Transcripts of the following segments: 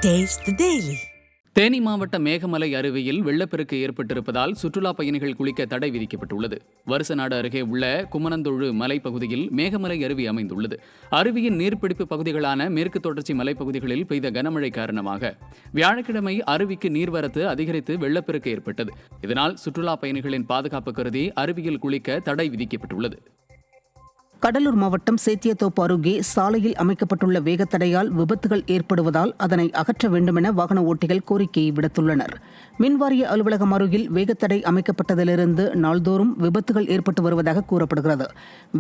Taste the Daily. Theni மாவட்ட மேகமலை அருவியில் வெள்ளப்பெருக்கு ஏற்பட்டிருப்பதால் சுற்றுலா பயணிகள் குளிக்க தடை விதிக்கப்பட்டுள்ளது. வருசநாடு அருகே உள்ள குமணந்தொழு மலைப்பகுதியில் மேகமலை அருவி அமைந்துள்ளது. அருவியின் நீர்பிடிப்பு பகுதிகளான மேற்கு தொடர்ச்சி மலைப்பகுதிகளில் பெய்த கனமழை காரணமாக வியாழக்கிழமை அருவிக்கு நீர்வரத்து அதிகரித்து வெள்ளப்பெருக்கு ஏற்பட்டது. இதனால் சுற்றுலா பயணிகளின் பாதுகாப்பு கருதி அருவியில் குளிக்க தடை விதிக்கப்பட்டுள்ளது. கடலூர் மாவட்டம் சேத்தியத்தோப்பு அருகே சாலையில் அமைக்கப்பட்டுள்ள வேகத்தடையால் விபத்துகள் ஏற்படுவதால் அதனை அகற்ற வேண்டுமென வாகன ஓட்டிகள் கோரிக்கையை விடுத்துள்ளனர். மின்வாரிய அலுவலகம் அருகில் வேகத்தடை அமைக்கப்பட்டதிலிருந்து நாள்தோறும் விபத்துகள் ஏற்பட்டு வருவதாக கூறப்படுகிறது.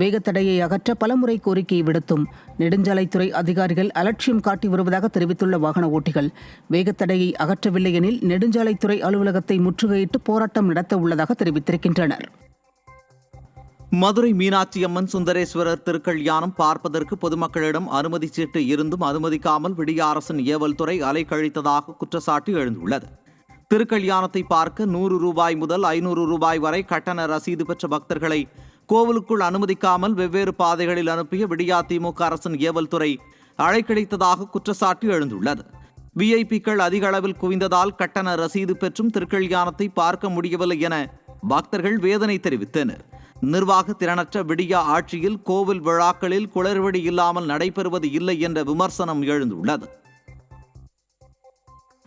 வேகத்தடையை அகற்ற பலமுறை கோரிக்கை விடுத்தும் நெடுஞ்சாலைத்துறை அதிகாரிகள் அலட்சியம் காட்டி வருவதாக தெரிவித்துள்ள வாகன ஓட்டிகள் வேகத்தடையை அகற்றவில்லை எனில் நெடுஞ்சாலைத்துறை அலுவலகத்தை முற்றுகையிட்டு போராட்டம் நடத்த உள்ளதாக தெரிவித்திருக்கின்றனர். மதுரை மீனாட்சி அம்மன் சுந்தரேஸ்வரர் திருக்கல்யாணம் பார்ப்பதற்கு பொதுமக்களிடம் அனுமதி சீட்டு இருந்தும் அனுமதிக்காமல் விடிய அரசின் ஏவல் துறை அலைக்கழித்ததாக குற்றச்சாட்டு எழுந்துள்ளது. திருக்கல்யாணத்தை பார்க்க 100 ரூபாய் முதல் 500 ரூபாய் வரை கட்டண ரசீது பெற்ற பக்தர்களை கோவிலுக்குள் அனுமதிக்காமல் வெவ்வேறு பாதைகளில் அனுப்பிய விடியா திமுக அரசின் ஏவல் துறை அலைக்கழித்ததாக குற்றச்சாட்டு எழுந்துள்ளது. விஐபிக்கள் அதிக அளவில் குவிந்ததால் கட்டண ரசீது பெற்றும் திருக்கல்யாணத்தை பார்க்க முடியவில்லை என பக்தர்கள் வேதனை தெரிவித்தனர். நிர்வாக திறனற்ற விடியா ஆட்சியில் கோவில் விழாக்களில் குளறுபடி இல்லாமல் நடைபெறுவது இல்லை என்ற விமர்சனம் எழுந்துள்ளது.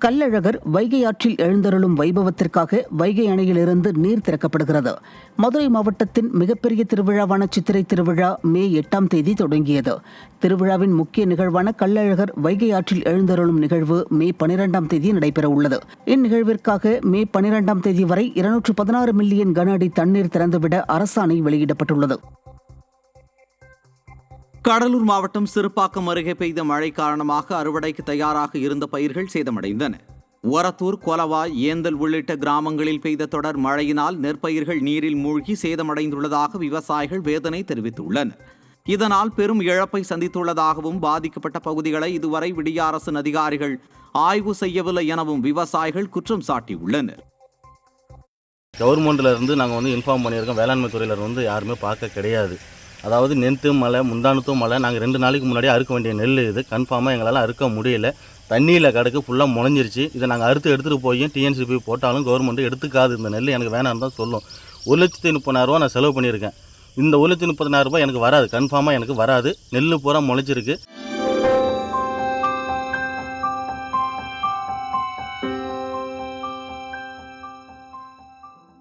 கள்ளழகர் வைகை ஆற்றில் எழுந்தருளும் வைபவத்திற்காக வைகை அணையிலிருந்து நீர் திறக்கப்படுகிறது. மதுரை மாவட்டத்தின் மிகப்பெரிய திருவிழாவான சித்திரை திருவிழா மே 8ஆம் தேதி தொடங்கியது. திருவிழாவின் முக்கிய நிகழ்வான கள்ளழகர் வைகை ஆற்றில் எழுந்தருளும் நிகழ்வு மே 12ஆம் தேதி நடைபெற உள்ளது. இந்நிகழ்விற்காக மே 12ஆம் தேதி வரை 216 மில்லியன் கன அடி தண்ணீர் திறந்துவிட அரசாணை வெளியிடப்பட்டுள்ளது. கடலூர் மாவட்டம் சிறுப்பாக்கம் அருகே பெய்த மழை காரணமாக அறுவடைக்கு தயாராக இருந்த பயிர்கள் சேதமடைந்தன. ஒரத்தூர், கொலவாய், ஏந்தல் உள்ளிட்ட கிராமங்களில் பெய்த தொடர் மழையினால் நெற்பயிர்கள் நீரில் மூழ்கி சேதமடைந்துள்ளதாக விவசாயிகள் வேதனை தெரிவித்துள்ளனர். இதனால் பெரும் இழப்பை சந்தித்துள்ளதாகவும் பாதிக்கப்பட்ட பகுதிகளை இதுவரை விடிய அரசின் அதிகாரிகள் ஆய்வு செய்யவில்லை எனவும் விவசாயிகள் குற்றம் சாட்டியுள்ளனர். கவர்மெண்ட்ல இருந்து நாங்கள் இன்ஃபார்ம் பண்ணியிருக்கோம். வேளாண்மை துறையினர் யாருமே பார்க்க கிடையாது. அதாவது நேற்று மழை, முந்தானத்தும் மழை. நாங்கள் 2 நாளைக்கு முன்னாடியே அறுக்க வேண்டிய நெல் இது கன்ஃபார்மாக எங்களால் அறுக்க முடியல. தண்ணியில் கிடக்கு, ஃபுல்லாக முளைஞ்சிருச்சு. இதை நாங்கள் எடுத்துகிட்டு போய் டிஎன்சிபி போட்டாலும் கவர்மெண்ட் எடுத்துக்காது. இந்த நெல் எனக்கு வேணான்னு தான் சொல்லும். 1,30,000 நான் செலவு பண்ணியிருக்கேன். இந்த 1,30,000 எனக்கு வராது, கன்ஃபார்மாக எனக்கு வராது. நெல் பூரா முளைச்சிருக்கு.